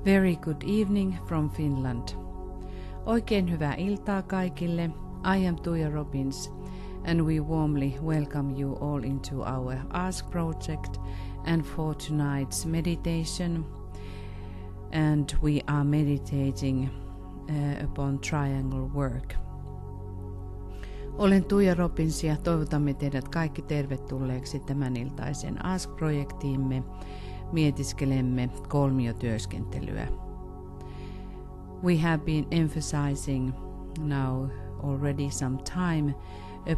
Very good evening from Finland. Oikein hyvää iltaa kaikille. I am Tuija Robbins and we warmly welcome you all into our Ask project and for tonight's meditation. And we are meditating upon triangle work. Olen Tuija Robbins ja toivotamme teidät kaikki tervetulleeksi tämän iltaisen Ask-projektiimme. Mietiskelemme kolmiotyöskentelyä. We have been emphasizing now already some time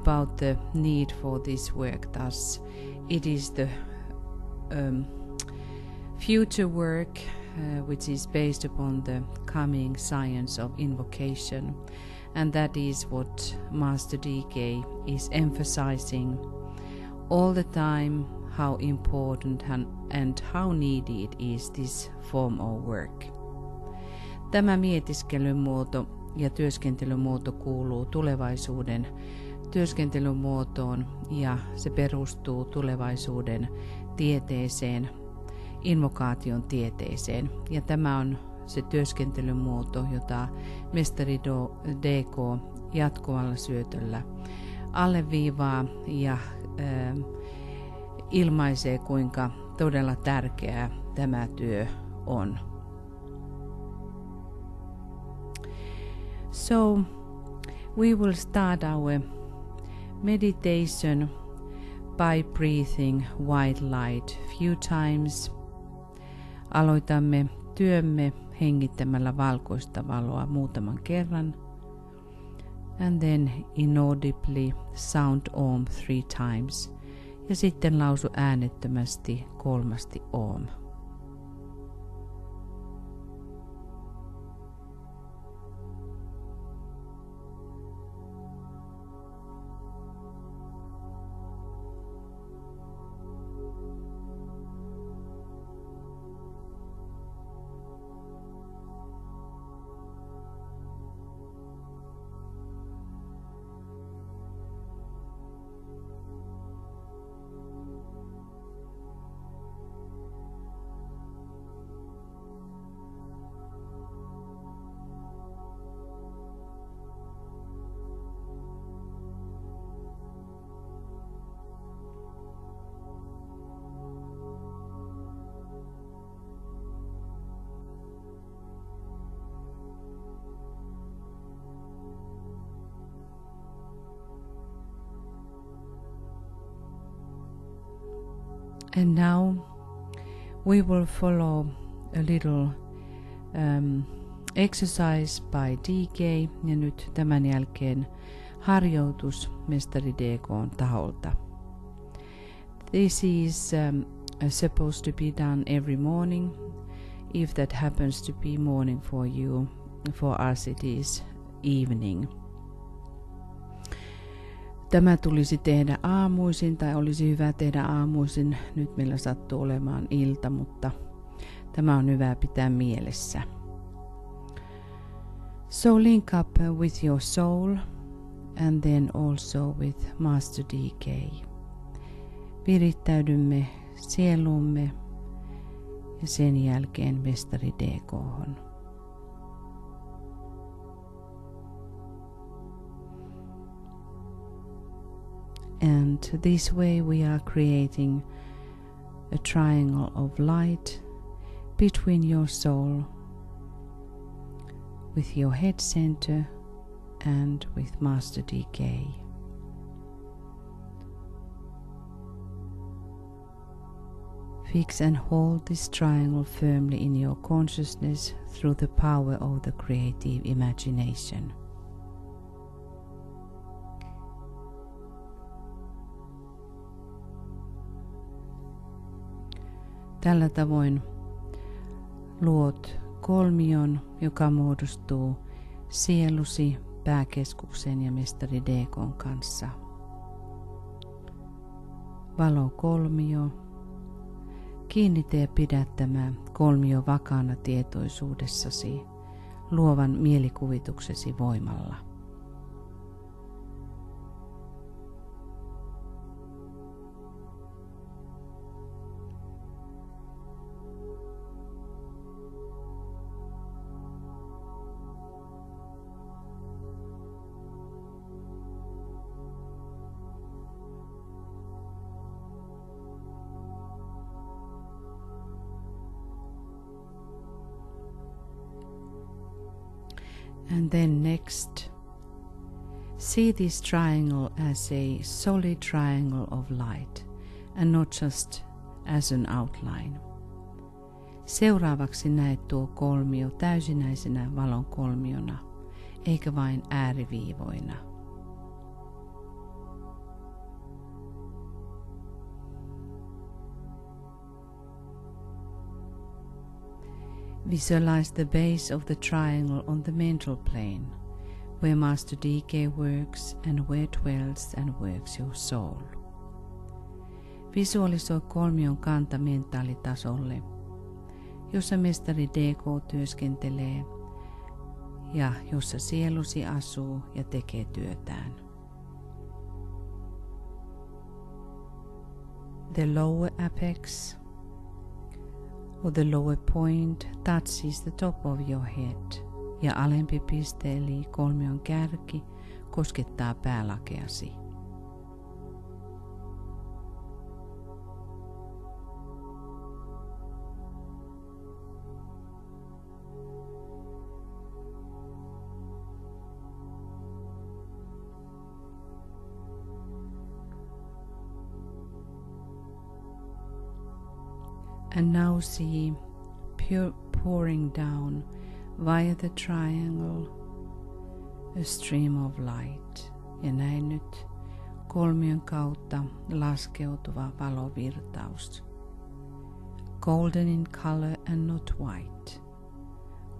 about the need for this work. Thus, it is the future work which is based upon the coming science of invocation, and that is what Master D.K. is emphasizing all the time. How important and how needed is this form of work. Tämä mietiskelyn ja työskentelymuoto kuuluu tulevaisuuden työskentelymuotoon ja se perustuu tulevaisuuden tieteeseen, invokaation tieteeseen. Ja tämä on se työskentelymuoto, jota mestari D.K. jatkuvalla syötöllä alleviivaa ja ilmaisee, kuinka todella tärkeää tämä työ on. So, we will start our meditation by breathing white light few times. Aloitamme työmme hengittämällä valkoista valoa muutaman kerran. And then inaudibly sound Om 3 times. Ja sitten lausu äänettömästi 3 Om. And now we will follow a little exercise by D.K. ja nyt tämän jälkeen harjoitus mestari D.K:n taholta. This is supposed to be done every morning. If that happens to be morning for you, for us it is evening. Tämä tulisi tehdä aamuisin tai olisi hyvä tehdä aamuisin. Nyt meillä sattuu olemaan ilta, mutta tämä on hyvä pitää mielessä. So link up with your soul and then also with Master D.K. Virittäydymme sieluumme ja sen jälkeen mestari D.K:hon. And this way we are creating a triangle of light between your soul, with your head center and with Master D.K. Fix and hold this triangle firmly in your consciousness through the power of the creative imagination. Tällä tavoin luot kolmion, joka muodostuu sielusi, pääkeskuksen ja mestari D.K:n kanssa. Valokolmio. Kiinnitä ja pidä tämä kolmio vakaana tietoisuudessasi, luovan mielikuvituksesi voimalla. And then next, see this triangle as a solid triangle of light and not just as an outline. Seuraavaksi näet tuo kolmio täysinäisenä valon kolmiona, eikä vain ääriviivoina. Visualize the base of the triangle on the mental plane, where Master DK works and where dwells and works your soul. Visualisoi kolmion kanta mentaalitasolle, jossa mestari DK työskentelee ja jossa sielusi asuu ja tekee työtään. The lower apex or the lower point touches the top of your head ja alempi piste eli kolmion kärki koskettaa päälakeasi. And now see pouring down via the triangle a stream of light. Ja näin nyt kolmion kautta laskeutuva valovirtaus. Golden in color and not white.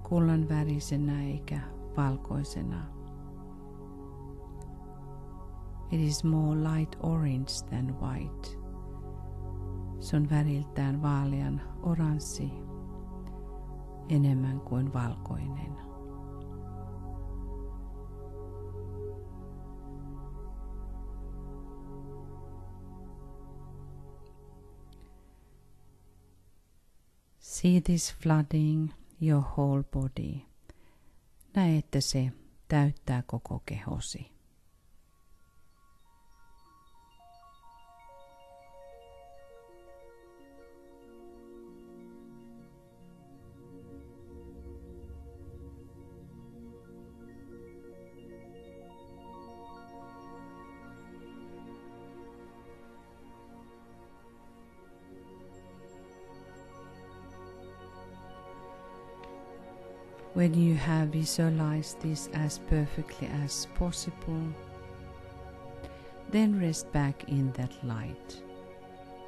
Kullan värisenä eikä valkoisena. It is more light orange than white. Se on väriltään vaalean oranssi enemmän kuin valkoinen. See this flooding your whole body. Näe, että se täyttää koko kehosi. When you have visualized this as perfectly as possible, then rest back in that light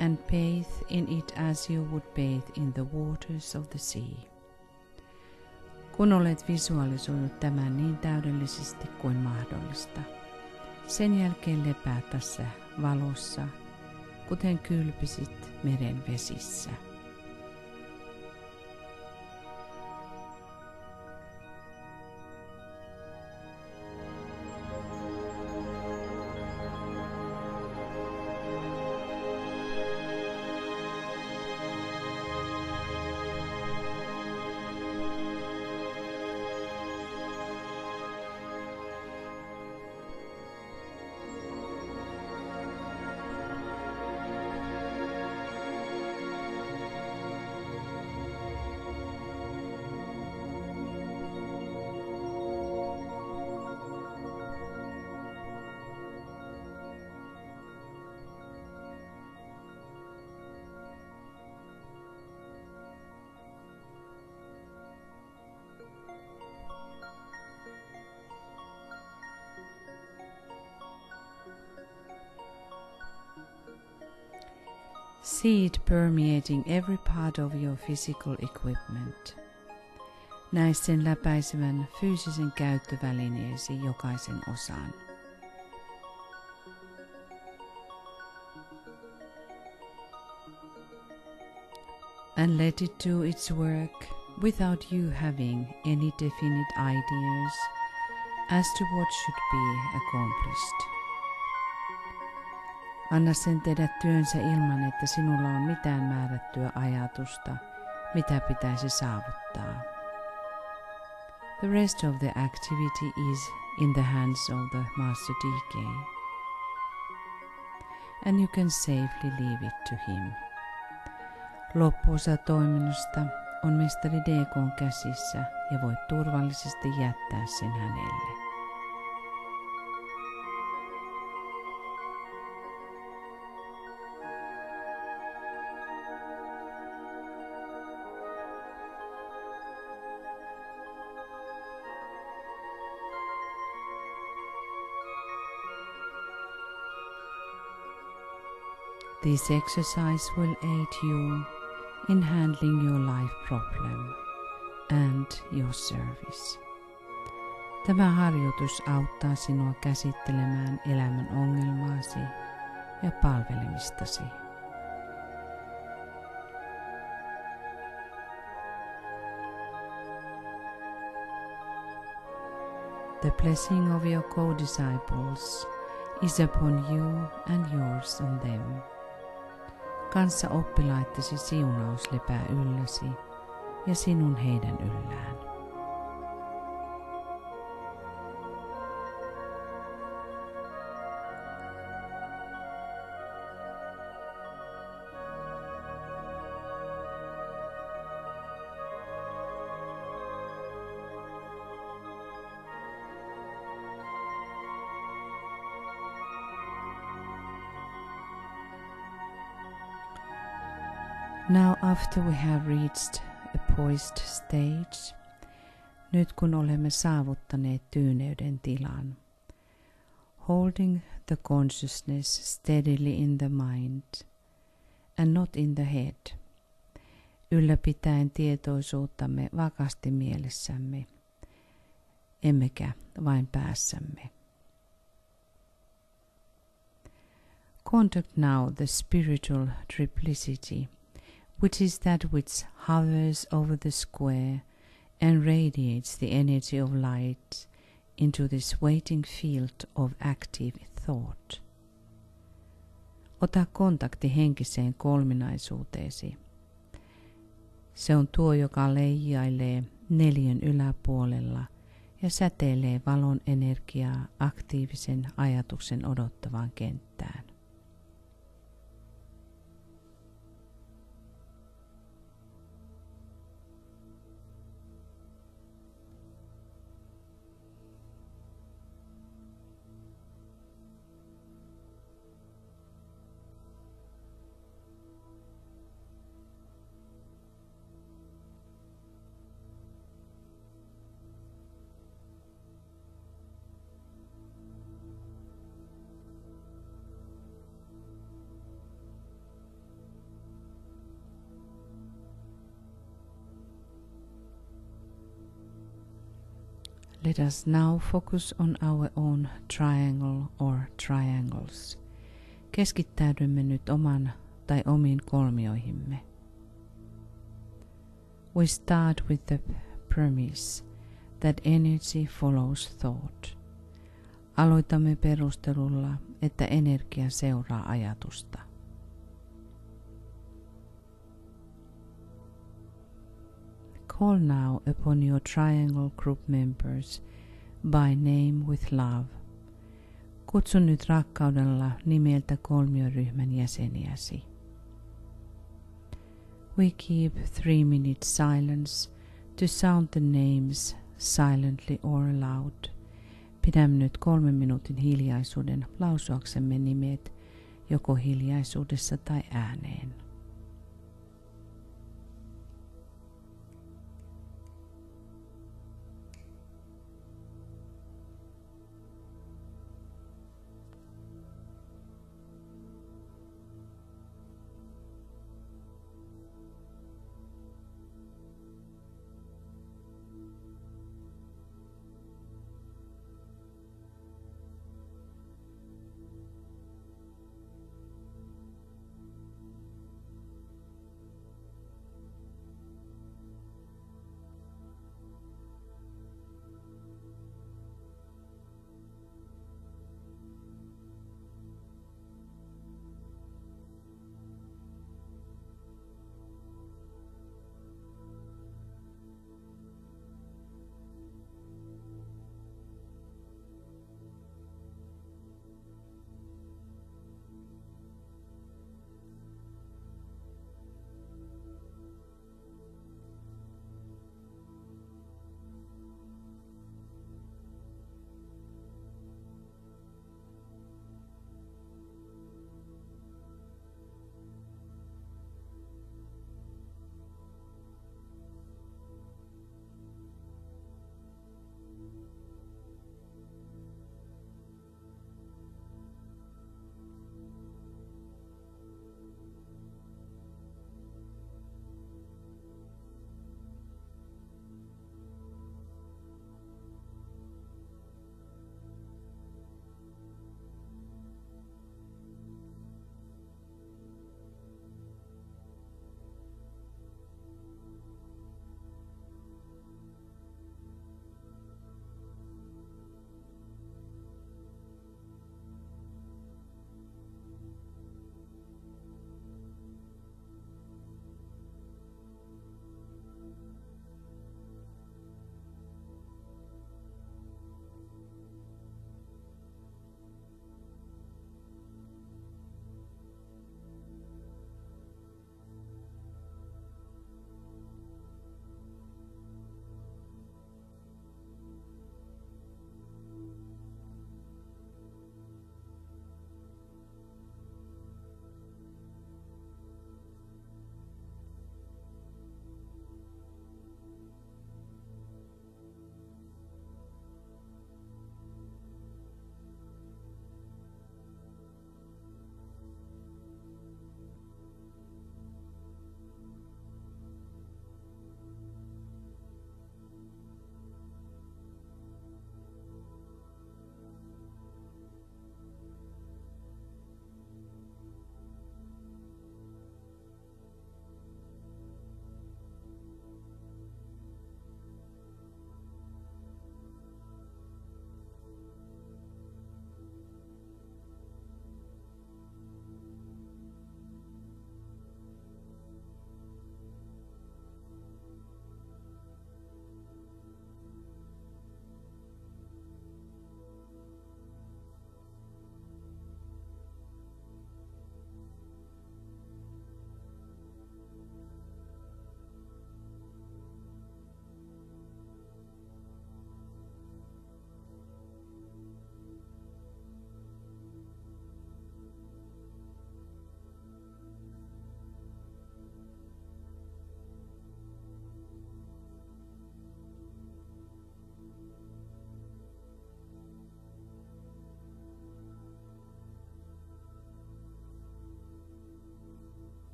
and bathe in it as you would bathe in the waters of the sea. Kun olet visualisoinut tämän niin täydellisesti kuin mahdollista, sen jälkeen lepää tässä valossa, kuten kylpisit meren vesissä. See it permeating every part of your physical equipment. Näe sen läpäisevän fyysisen käyttövälineesi jokaisen osan. And let it do its work without you having any definite ideas as to what should be accomplished. Anna sen tehdä työnsä ilman, että sinulla on mitään määrättyä ajatusta, mitä pitäisi saavuttaa. The rest of the activity is in the hands of the Master DK, and you can safely leave it to him. Loppuosa toiminnosta on mestari DK:n käsissä ja voit turvallisesti jättää sen hänelle. This exercise will aid you in handling your life problem and your service. Tämä harjoitus auttaa sinua käsittelemään elämän ongelmaasi ja palvelemistasi. The blessing of your co-disciples is upon you and yours and them. Kanssa oppilaittesi siunaus lepää ylläsi ja sinun heidän yllään. Now after we have reached a poised stage, nyt kun olemme saavuttaneet tyyneyden tilan, holding the consciousness steadily in the mind and not in the head, ylläpitäen tietoisuuttamme vakaasti mielessämme, emmekä vain päässämme. Contact now the spiritual triplicity, which is that which hovers over the square and radiates the energy of light into this waiting field of active thought. Ota kontakti henkiseen kolminaisuuteesi. Se on tuo, joka leijailee neliön yläpuolella ja säteilee valon energiaa aktiivisen ajatuksen odottavaan kenttään. Let us now focus on our own triangle or triangles. Keskittäydymme nyt oman tai omiin kolmioihimme. We start with the premise that energy follows thought. Aloitamme perustelulla, että energia seuraa ajatusta. Call now upon your triangle group members by name with love. Kutsu nyt rakkaudella nimeltä kolmioryhmän jäseniäsi. We keep 3 minutes silence to sound the names silently or aloud. Pidämme nyt 3 minuutin hiljaisuuden lausuaksemme nimet joko hiljaisuudessa tai ääneen.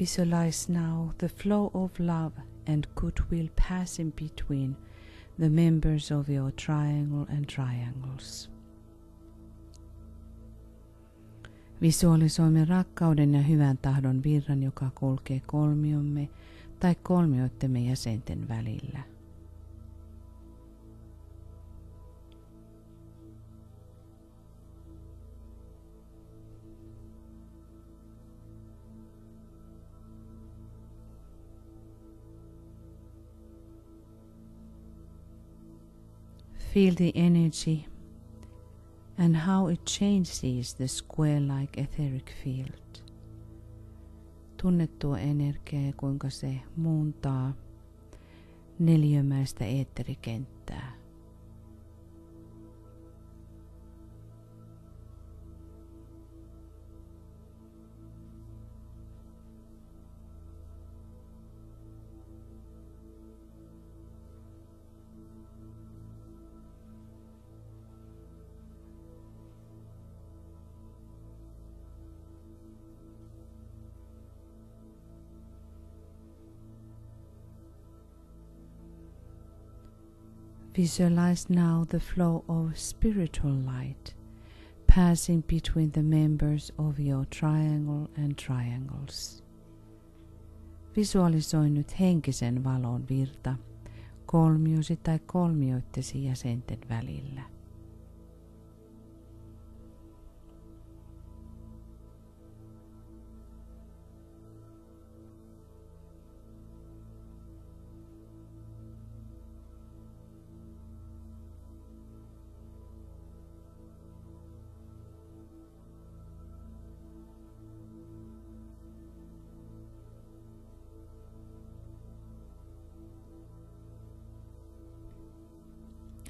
Visualize now the flow of love and goodwill passing between the members of your triangle and triangles. Visualisoimme rakkauden ja hyvän tahdon virran, joka kulkee kolmiomme tai kolmioittemme jäsenten välillä. Feel the energy and how it changes the square-like etheric field. Tunne tuo energia ja kuinka se muuntaa neliömäistä eetterikenttää. Visualize now the flow of spiritual light passing between the members of your triangle and triangles. Visualisoi nyt henkisen valon virta kolmiosi tai kolmioittesi jäsenten välillä.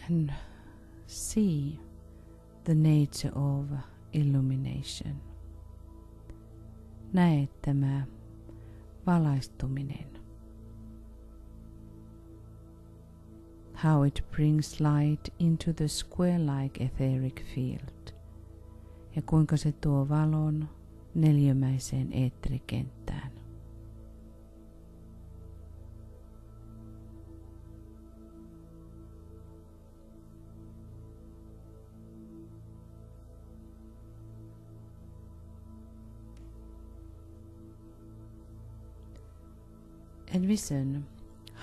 And see the nature of illumination. Näe tämä valaistuminen. How it brings light into the square-like etheric field. Ja kuinka se tuo valon neliömäiseen eetterikenttään. Envision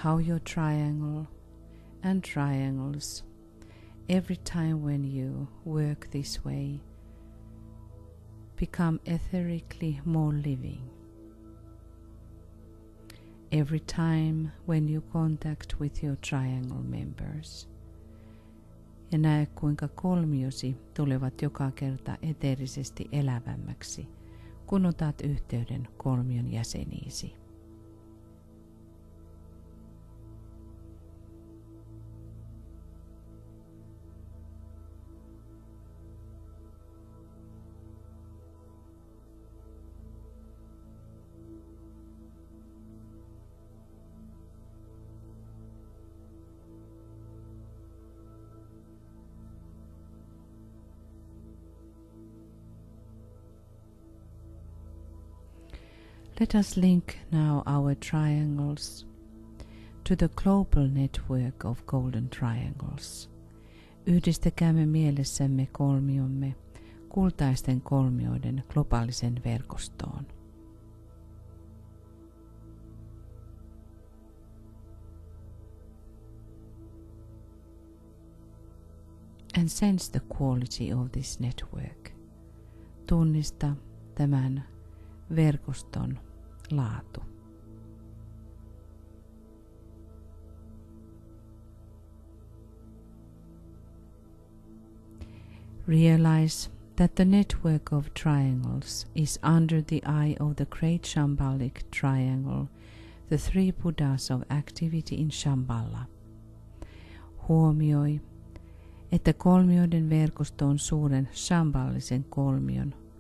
how your triangle and triangles, every time when you work this way, become etherically more living. Every time when you contact with your triangle members. Ja näe kuinka kolmiosi tulevat joka kerta eteerisesti elävämmäksi, kun otat yhteyden kolmion jäseniisi. Let us link now our triangles to the global network of golden triangles. Yhdistäkäämme mielessämme kolmiomme kultaisten kolmioiden globaalisen verkostoon. And sense the quality of this network. Tunnista tämän verkoston laatu. Realize that the network of triangles is under the eye of the great Shambhalic triangle, the three Buddhas of activity in Shambhala. Huomioi, että kolmioiden verkosto on suuren shambhallisen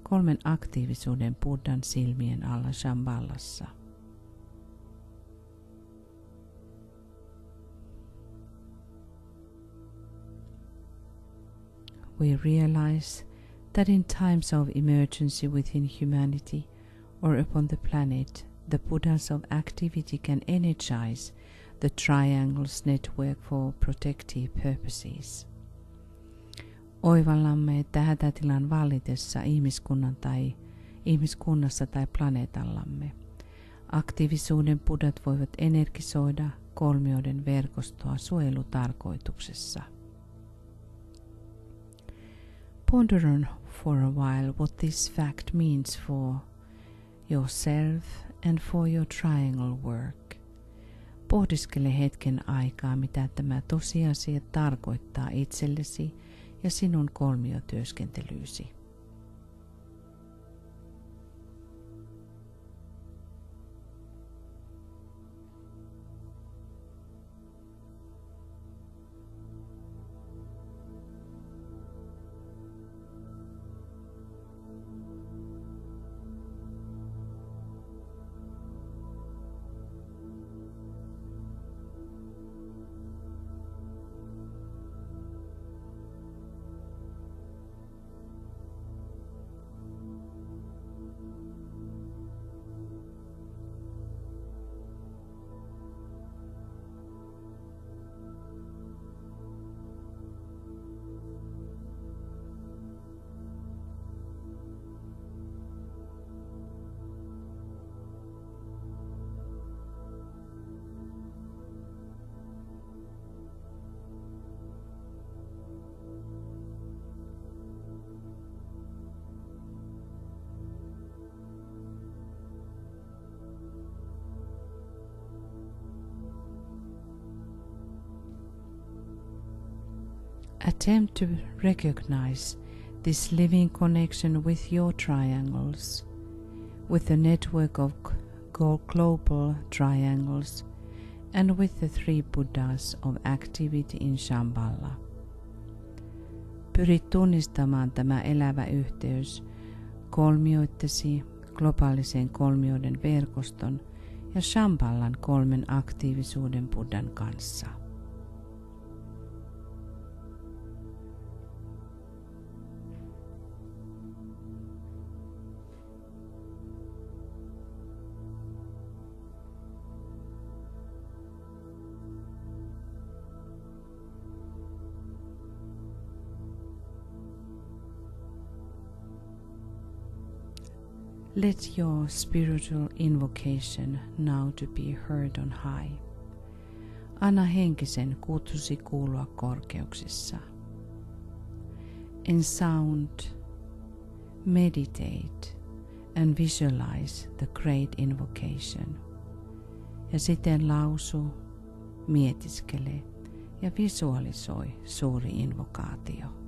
kolmen aktiivisuuden Buddhan silmien alla Shambhalassa. We realize that in times of emergency within humanity or upon the planet, the Buddhas of activity can energize the triangle's network for protective purposes. Oivallamme, että hätätilan vallitessa ihmiskunnassa tai planeetallamme aktiivisuuden buddhat voivat energisoida kolmioiden verkostoa suojelutarkoituksessa. Ponder on for a while what this fact means for yourself and for your triangle work. Pohdiskele hetken aikaa, mitä tämä tosiasia tarkoittaa itsellesi ja sinun kolmiotyöskentelyysi. Attempt to recognize this living connection with your triangles, with the network of global triangles, and with the three Buddhas of activity in Shambhala. Pyrit tunnistamaan tämä elävä yhteys kolmioittesi, globaalisen kolmioiden verkoston ja Shambhalan kolmen aktiivisuuden Buddhan kanssa. Let your spiritual invocation now to be heard on high. Anna henkisen kutsusi kuulua korkeuksissa. In sound, meditate and visualize the great invocation. Ja siten lausu, mietiskele ja visualisoi suuri invokaatio.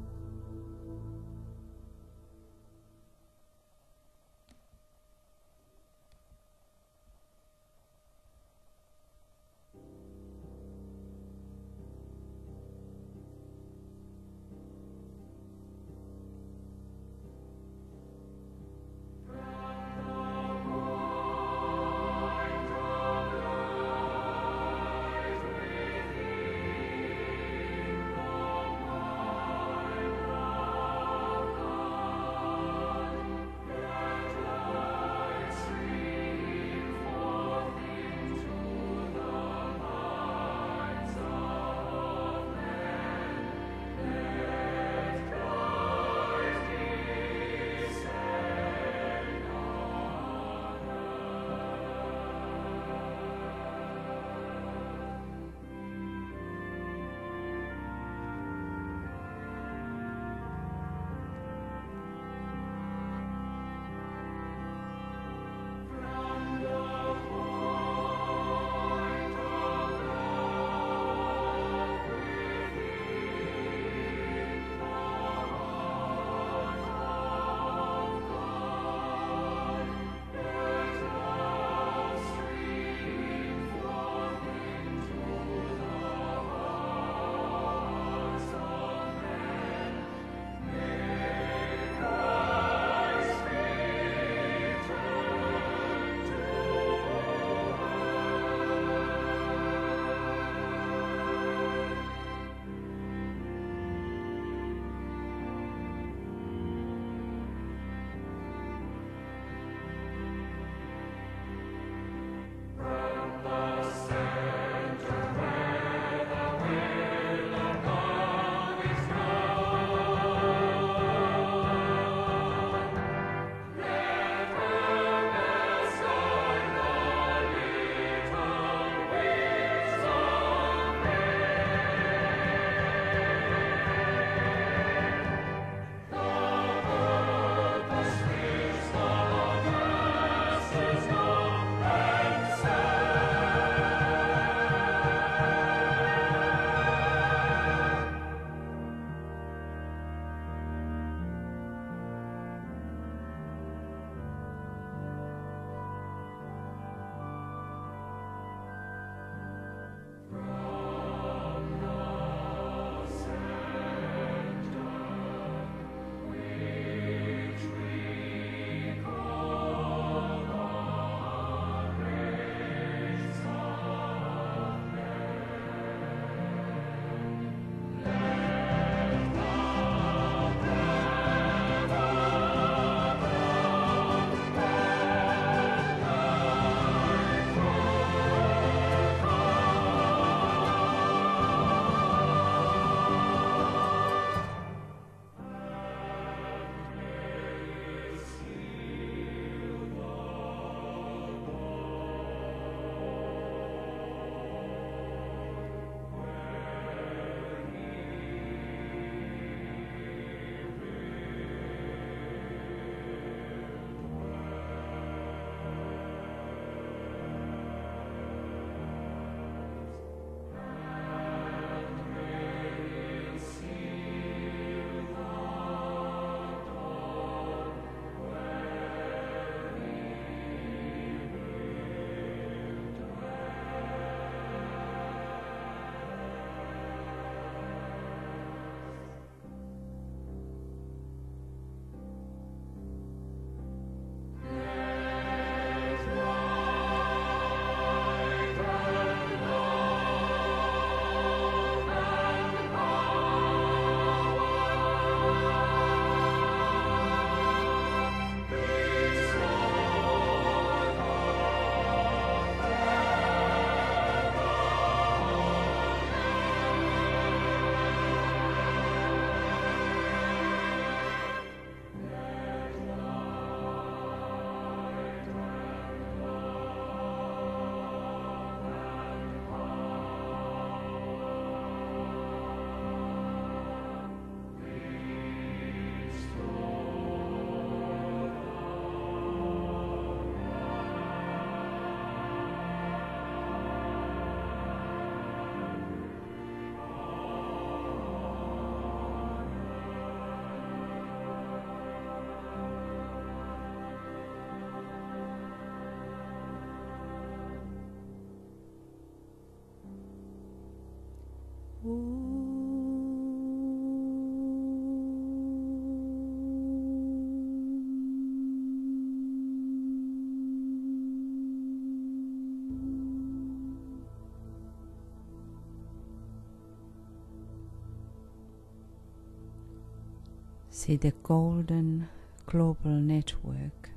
See the golden global network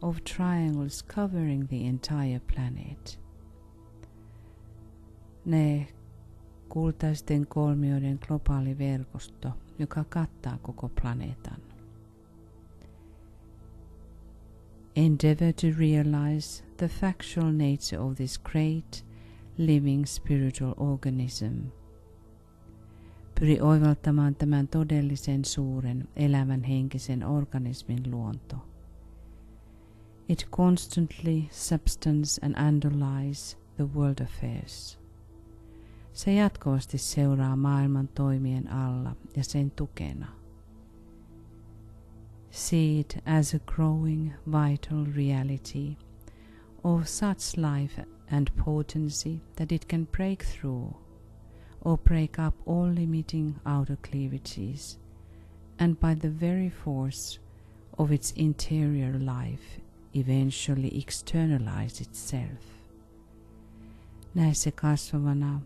of triangles covering the entire planet. Ne kultaisten kolmioiden globaali verkosto, joka kattaa koko planeetan. Endeavor to realize the factual nature of this great living spiritual organism. Pyri oivaltamaan tämän todellisen suuren elävän henkisen organismin luonto. It constantly substance and underlies the world affairs. Se jatkuvasti seuraa maailman toimien alla ja sen tukena. See it as a growing vital reality of such life and potency that it can break through or break up all limiting outer cleavages, and by the very force of its interior life eventually externalize itself. Näe se kasvavana,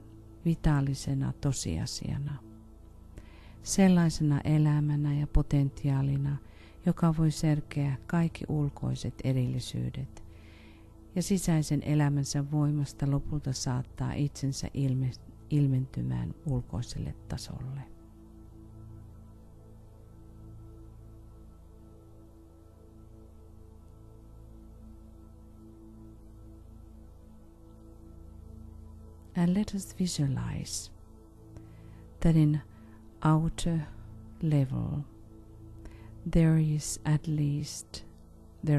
vitaalisena tosiasiana, sellaisena elämänä ja potentiaalina, joka voi särkeä kaikki ulkoiset erillisyydet ja sisäisen elämänsä voimasta lopulta saattaa itsensä ilmentymään ulkoiselle tasolle. And let us visualize that in outer level there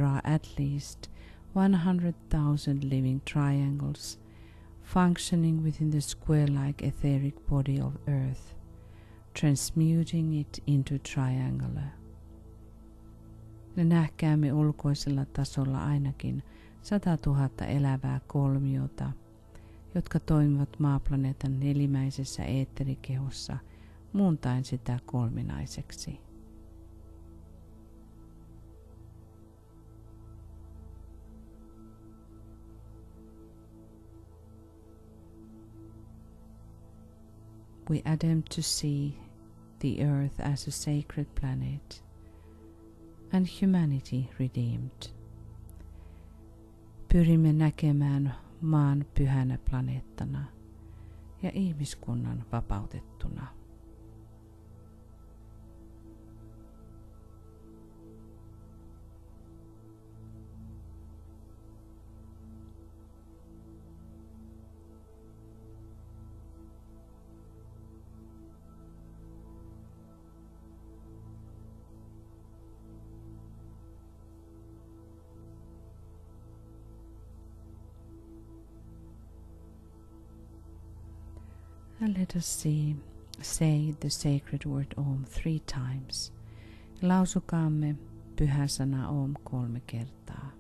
are at least 100,000 living triangles functioning within the square-like etheric body of Earth, transmuting it into triangular. Ne nähkäämme ulkoisella tasolla ainakin 100 000 elävää kolmiota, jotka toimivat maaplaneetan nelimäisessä eetterikehossa, muuntaen sitä kolminaiseksi. We attempt to see the earth as a sacred planet and humanity redeemed. Pyrimme näkemään maan pyhänä planeettana ja ihmiskunnan vapautettuna. And let us say the sacred word Om 3 times. Lausukaamme pyhä sana Om 3 kertaa.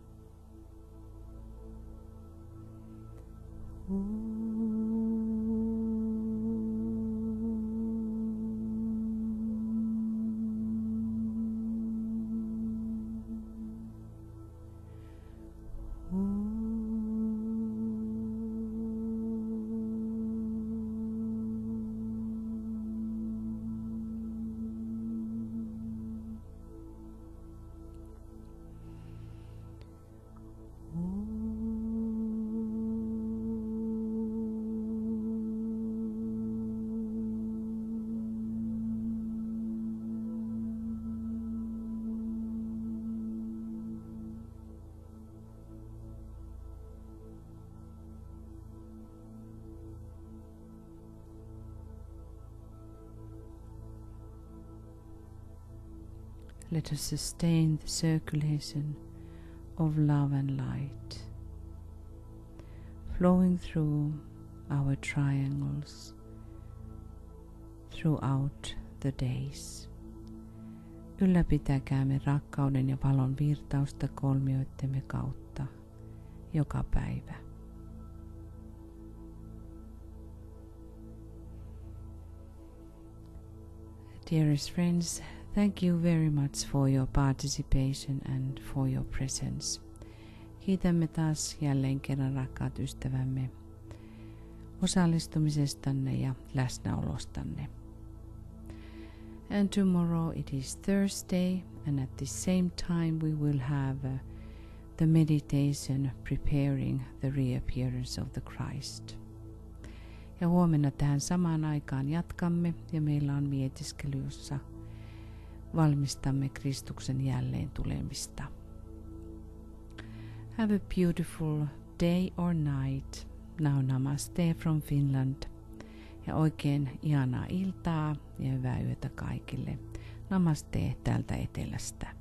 Let us sustain the circulation of love and light, flowing through our triangles throughout the days. Ylläpitäkäämme rakkauden ja valon virtausta kolmioittemme kautta joka päivä. Dearest friends, thank you very much for your participation and for your presence. Kiitämme taas jälleen kerran, rakkaat ystävämme, osallistumisestanne ja läsnäolostanne. And tomorrow it is Thursday, and at the same time we will have the meditation preparing the reappearance of the Christ. Ja huomenna tähän samaan aikaan jatkamme, ja meillä on mietiskely, jossa valmistamme Kristuksen jälleen tulemista. Have a beautiful day or night. Now namaste from Finland. Ja oikein ihanaa iltaa ja hyvää yötä kaikille. Namaste täältä etelästä.